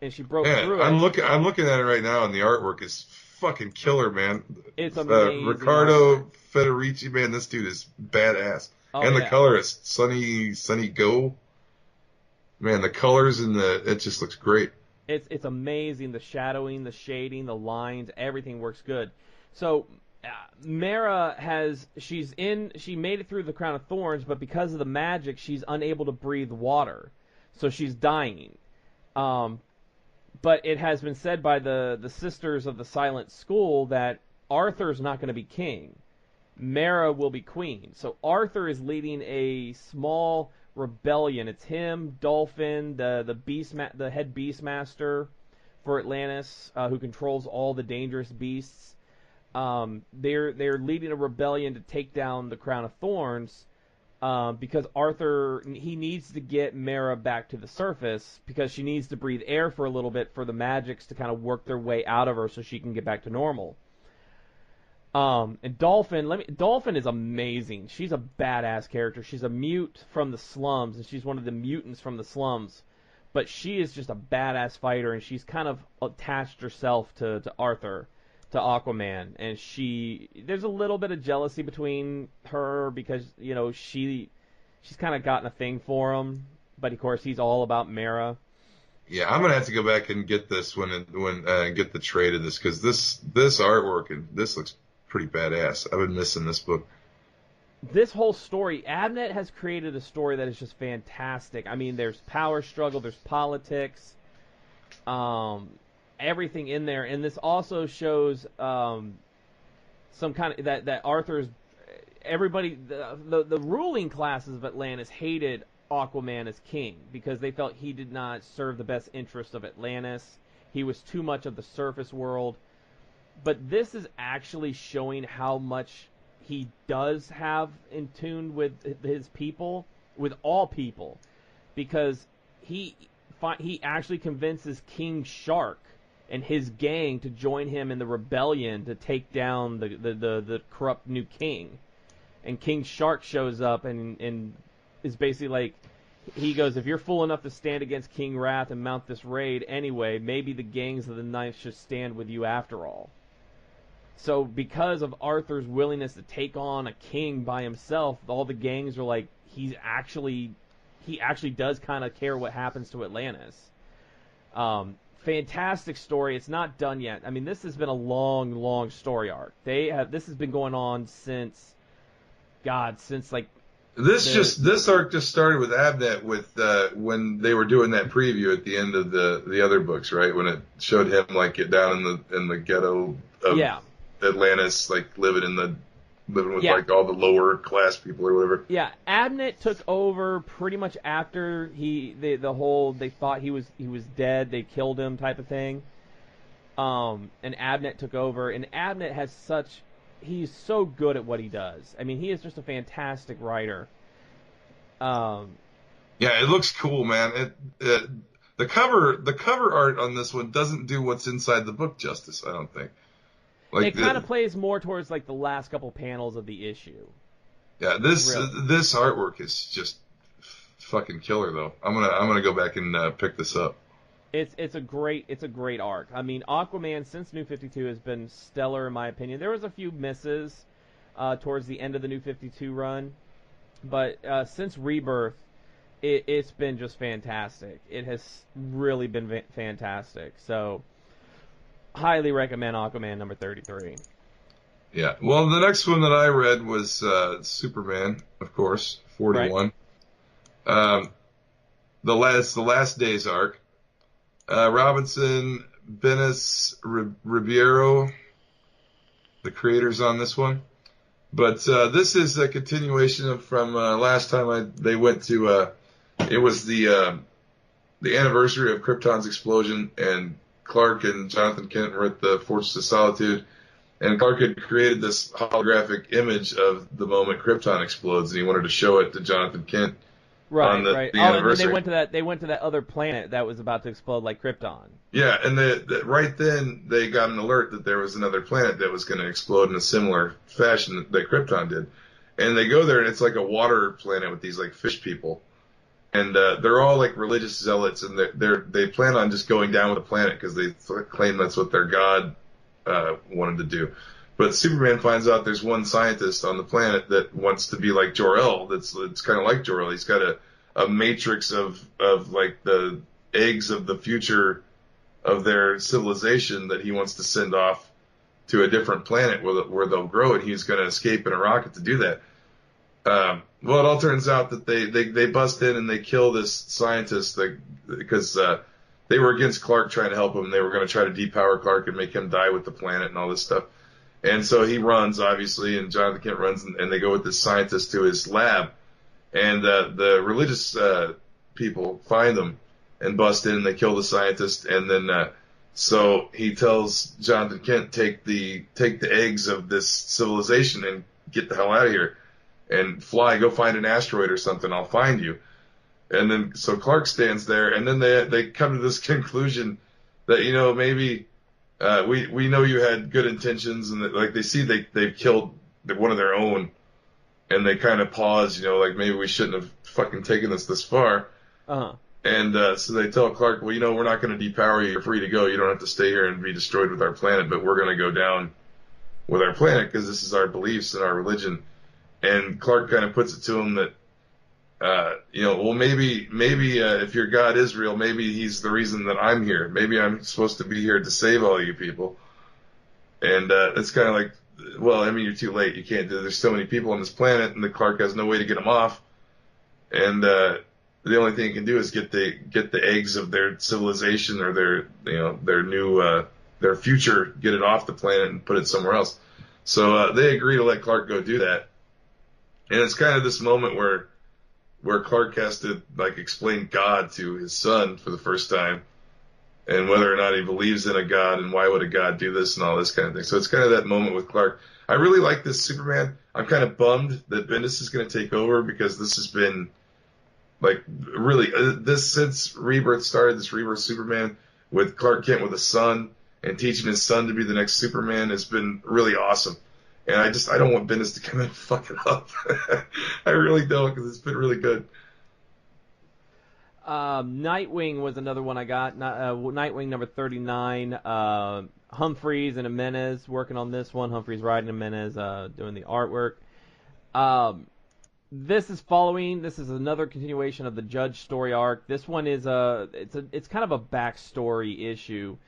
and she broke Yeah, through I'm it. looking at it right now, and the artwork is fucking killer, man. It's amazing. Riccardo Federici, man, this dude is badass. Oh And the yeah, colorist, Sunny Go, man, the colors and it just looks great. it's amazing. The shadowing, the shading, the lines, everything works good. So Mara she made it through the Crown of Thorns, but because of the magic, she's unable to breathe water, so she's dying. But it has been said by the Sisters of the Silent School that Arthur's not going to be king. Mara will be queen. So Arthur is leading a small rebellion. It's him, Dolphin, the head Beastmaster for Atlantis, who controls all the dangerous beasts. They're leading a rebellion to take down the Crown of Thorns, because Arthur, he needs to get Mara back to the surface because she needs to breathe air for a little bit for the magics to kind of work their way out of her so she can get back to normal. And Dolphin is amazing. She's a badass character. She's a mute from the slums, and she's one of the mutants from the slums. But she is just a badass fighter, and she's kind of attached herself to Arthur, to Aquaman, and there's a little bit of jealousy between her because, you know, she's kind of gotten a thing for him, but of course he's all about Mara. Yeah, I'm gonna have to go back and get this when get the trade of this, because this artwork and this looks pretty badass. I've been missing this book. This whole story, Abnett has created a story that is just fantastic. I mean, there's power struggle, there's politics, everything in there, and this also shows some kind of that Arthur's everybody, the ruling classes of Atlantis hated Aquaman as king because they felt he did not serve the best interest of Atlantis. He was too much of the surface world. But this is actually showing how much he does have in tune with his people, with all people, because he actually convinces King Shark and his gang to join him in the rebellion to take down the corrupt new king. And King Shark shows up and is basically like, he goes, if you're fool enough to stand against King Wrath and mount this raid anyway, maybe the gangs of the Ninth should stand with you after all. So because of Arthur's willingness to take on a king by himself, all the gangs are like, he actually does kind of care what happens to Atlantis. Fantastic story. It's not done yet. I mean, this has been a long story arc. This has been going on since like this arc just started with Abnett when they were doing that preview at the end of the other books, right? When it showed him like get down in the ghetto of Atlantis, like living with like all the lower class people or whatever. Yeah, Abnett took over pretty much after they thought he was dead, they killed him type of thing. And Abnett took over, and Abnett he's so good at what he does. I mean, he is just a fantastic writer. Yeah, it looks cool, man. The cover art on this one doesn't do what's inside the book justice, I don't think. Like it kind of plays more towards like the last couple panels of the issue. Yeah, this artwork is just fucking killer though. I'm gonna go back and pick this up. It's a great arc. I mean, Aquaman since New 52 has been stellar in my opinion. There was a few misses towards the end of the New 52 run, but since Rebirth, it's been just fantastic. It has really been fantastic. So, highly recommend Aquaman number 33. Yeah. Well, the next one that I read was Superman, of course, 41. Right. The last days arc. Robinson, Benes, Ribeiro, the creators on this one. But this is a continuation from last time they went to. It was the anniversary of Krypton's explosion, and Clark and Jonathan Kent were at the Fortress of Solitude, and Clark had created this holographic image of the moment Krypton explodes, and he wanted to show it to Jonathan Kent. Right, on the right. anniversary. And then they went to that other planet that was about to explode like Krypton. Yeah, and right then they got an alert that there was another planet that was going to explode in a similar fashion that Krypton did. And they go there, and it's like a water planet with these like fish people. and they're all like religious zealots, and they plan on just going down with the planet because they claim that's what their god wanted to do. But Superman finds out there's one scientist on the planet that wants to be like Jor-El. It's kind of like Jor-El. He's got a matrix of like the eggs of the future of their civilization that he wants to send off to a different planet where they'll grow, and he's going to escape in a rocket to do that. Well, it all turns out that they bust in and they kill this scientist because they were against Clark trying to help him. They were going to try to depower Clark and make him die with the planet and all this stuff. And so he runs, obviously, and Jonathan Kent runs, and they go with this scientist to his lab. And the religious people find them and bust in, and they kill the scientist. And then so he tells Jonathan Kent, take the eggs of this civilization and get the hell out of here. And go find an asteroid or something, I'll find you. And then, so Clark stands there, and then they come to this conclusion that, maybe we know you had good intentions, and that, like, they see they've killed one of their own, and they kind of pause, like, maybe we shouldn't have fucking taken this far. Uh-huh. And so they tell Clark, well, we're not going to depower you. You're free to go. You don't have to stay here and be destroyed with our planet, but we're going to go down with our planet because this is our beliefs and our religion. And Clark kind of puts it to him that, well, maybe if your God is real, maybe he's the reason that I'm here. Maybe I'm supposed to be here to save all you people. And it's kind of like, well, I mean, you're too late. You can't do it. There's so many people on this planet, and the Clark has no way to get them off. And the only thing he can do is get the eggs of their civilization or their new their future, get it off the planet and put it somewhere else. So they agree to let Clark go do that. And it's kind of this moment where Clark has to, like, explain God to his son for the first time, and whether or not he believes in a God, and why would a God do this, and all this kind of thing. So it's kind of that moment with Clark. I really like this Superman. I'm kind of bummed that Bendis is going to take over, because this has been, like, really, since Rebirth started, this Rebirth Superman with Clark Kent with a son, and teaching his son to be the next Superman has been really awesome. And I don't want Bendis to come in and fuck it up. I really don't, because it's been really good. Nightwing was another one I got. Nightwing number 39. Humphreys and Jimenez working on this one. Humphreys writing, Jimenez doing the artwork. This is another continuation of the Judge story arc. This one is it's kind of a backstory issue.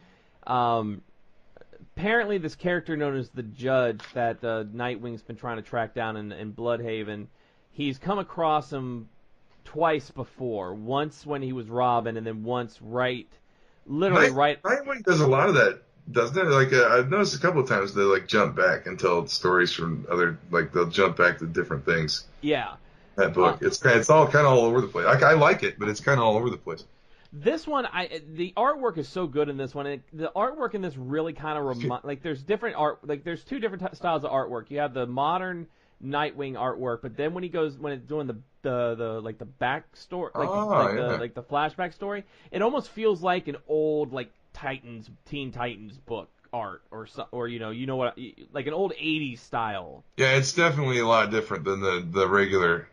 Apparently, this character known as the Judge that Nightwing's been trying to track down in Bloodhaven, he's come across him twice before. Once when he was Robin, and then once Nightwing does a lot of that, doesn't it? Like, I've noticed a couple of times they, like, jump back and tell stories from other, like, they'll jump back to different things. Yeah. That book. It's all kind of all over the place. I like it, but it's kind of all over the place. This one, the artwork is so good in this one. The artwork in this really kind of there's different art. Like, there's two different styles of artwork. You have the modern Nightwing artwork, but then when it's doing the like the back story, like the flashback story, it almost feels like an old, like, Teen Titans book art, or what, like an old 80s style. Yeah, it's definitely a lot different than the regular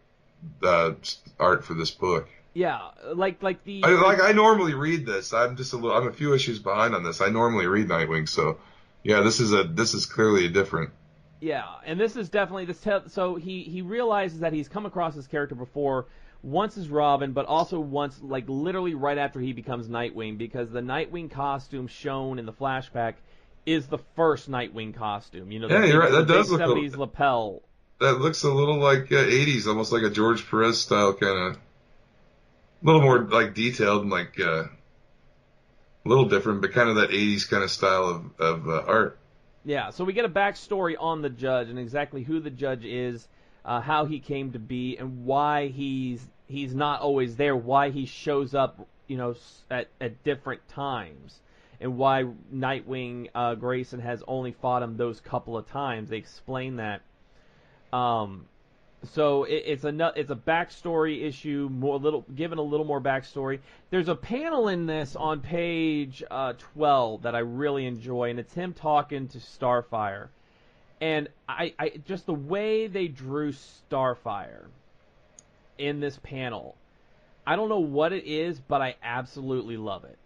art for this book. Yeah, I normally read this. I'm a few issues behind on this. I normally read Nightwing, so yeah, this is clearly different. Yeah, and this is definitely so he realizes that he's come across this character before, once as Robin, but also once, like, literally right after he becomes Nightwing, because the Nightwing costume shown in the flashback is the first Nightwing costume. You're right. That does look 70s lapel. That looks a little like 80s, almost like a George Perez style kind of. A little more, like, detailed and, like, a little different, but kind of that 80s kind of style of art. Yeah, so we get a backstory on the Judge and exactly who the Judge is, how he came to be, and why he's not always there, why he shows up, at different times, and why Nightwing Grayson has only fought him those couple of times. They explain that. So it's a backstory issue, given a little more backstory. There's a panel in this on page 12 that I really enjoy, and it's him talking to Starfire. And I just the way they drew Starfire in this panel, I don't know what it is, but I absolutely love it.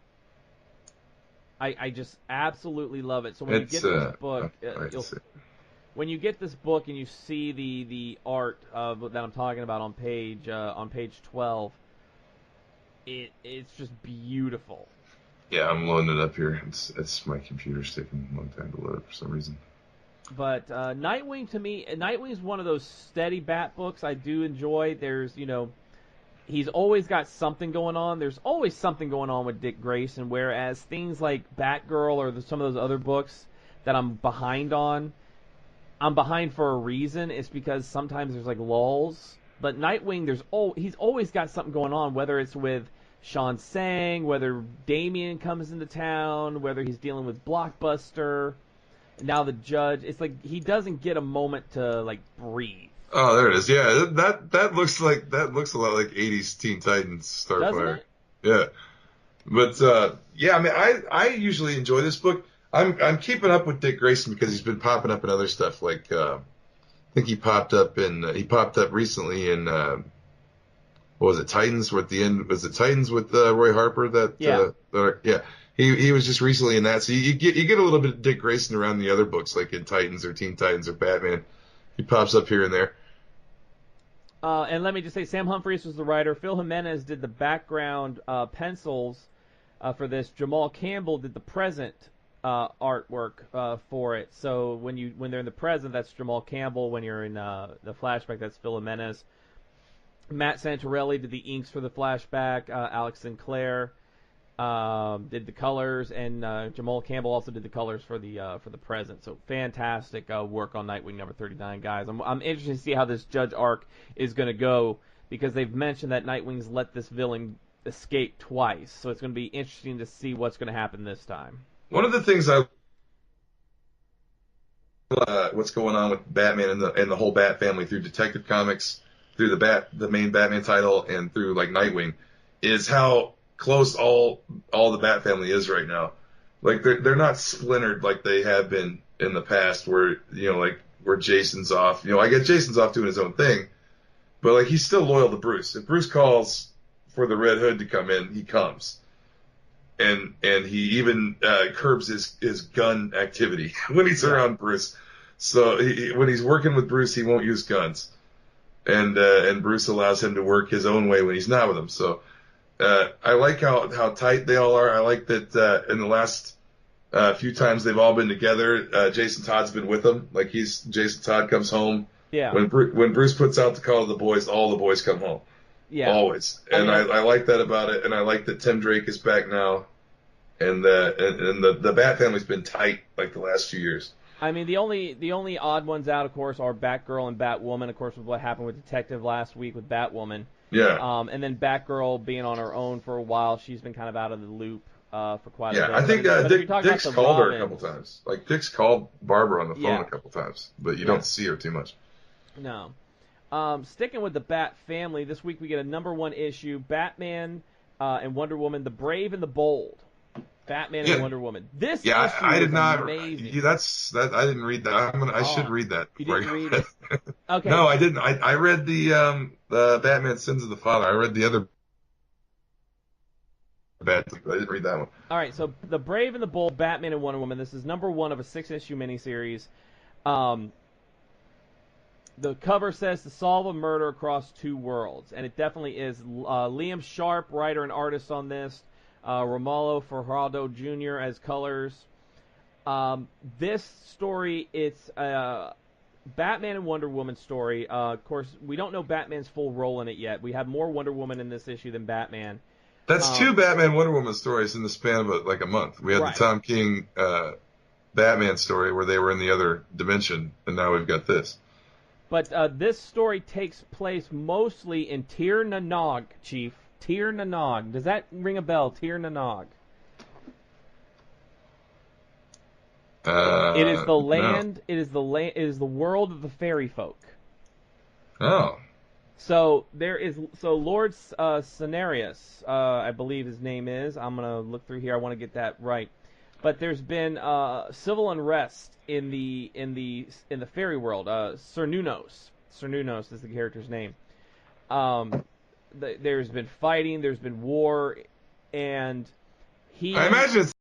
I just absolutely love it. So when you get this book, when you get this book and you see the art of that I'm talking about on page 12, it's just beautiful. Yeah, I'm loading it up here. It's my computer's taking a long time to load for some reason. But Nightwing, to me, Nightwing is one of those steady Bat books I do enjoy. There's, he's always got something going on. There's always something going on with Dick Grayson, whereas things like Batgirl or some of those other books that I'm behind on, I'm behind for a reason. It's because sometimes there's like lulls. But Nightwing, he's always got something going on, whether it's with Sean Sang, whether Damian comes into town, whether he's dealing with Blockbuster. Now the Judge, it's like he doesn't get a moment to like breathe. Oh, there it is. Yeah, that looks a lot like 80s Teen Titans Starfire. Yeah. But yeah, I mean I usually enjoy this book. I'm keeping up with Dick Grayson because he's been popping up in other stuff. Like I think he popped up recently in what was it, Titans? At the end, was it Titans with Roy Harper? Yeah. He was just recently in that. So you get a little bit of Dick Grayson around the other books, like in Titans or Teen Titans or Batman. He pops up here and there. And let me just say, Sam Humphries was the writer. Phil Jimenez did the background pencils for this. Jamal Campbell did the present artwork for it. So when they're in the present, that's Jamal Campbell. When you're in the flashback, that's Phil Jimenez. Matt Santorelli did the inks for the flashback. Alex Sinclair did the colors, and Jamal Campbell also did the colors for the present. So fantastic work on Nightwing number 39, guys. I'm interested to see how this Judge arc is going to go, because they've mentioned that Nightwing's let this villain escape twice. So it's going to be interesting to see what's going to happen this time. One of the things what's going on with Batman and the whole Bat family through Detective Comics, through the main Batman title, and through like Nightwing, is how close all the Bat family is right now. Like they're not splintered like they have been in the past, where where Jason's off. I get Jason's off doing his own thing, but like he's still loyal to Bruce. If Bruce calls for the Red Hood to come in, he comes. And he even curbs his gun activity when he's around Bruce. So when he's working with Bruce, he won't use guns, and Bruce allows him to work his own way when he's not with him. So I like how tight they all are. I like that in the last few times they've all been together. Jason Todd's been with them. Like Jason Todd comes home. Yeah. When Bruce puts out the call to the boys, all the boys come home. Yeah. Always. And I like that about it. And I like that Tim Drake is back now. And the Bat family's been tight like the last few years. I mean, the only odd ones out, of course, are Batgirl and Batwoman. Of course, with what happened with Detective last week with Batwoman. Yeah. And then Batgirl being on her own for a while, she's been kind of out of the loop for quite a bit. Yeah, I think Dick's called her a couple times. Like Dick's called Barbara on the phone a couple times, but you don't see her too much. No. Sticking with the Bat family, this week we get a #1 issue: Batman and Wonder Woman, the Brave and the Bold. Batman and Wonder Woman. This issue I did not. Amazing. I didn't read that. I should read that. You didn't read it? Okay. No, I didn't. I read the Batman Sins of the Father. I read the other Bat. I didn't read that one. All right. So the Brave and the Bold, Batman and Wonder Woman. This is #1 of a 6-issue miniseries. The cover says to solve a murder across two worlds, and it definitely is. Liam Sharp, writer and artist on this. Romulo Fajardo Jr. as colors. This story, it's a Batman and Wonder Woman story. Of course, we don't know Batman's full role in it yet. We have more Wonder Woman in this issue than Batman. That's two Batman Wonder Woman stories in the span of like a month. We had the Tom King Batman story where they were in the other dimension, and now we've got this. But this story takes place mostly in Tir na Nog, Chief. Tir na Nog. Does that ring a bell? Tir na Nog. It is the land. No. It is the land. It is the world of the fairy folk. Oh. So Lord Cenarius, I believe his name is. I'm gonna look through here. I want to get that right. But there's been civil unrest in the fairy world. Cernunnos. Cernunnos is the character's name. there's been fighting, there's been war, and he. I imagine it's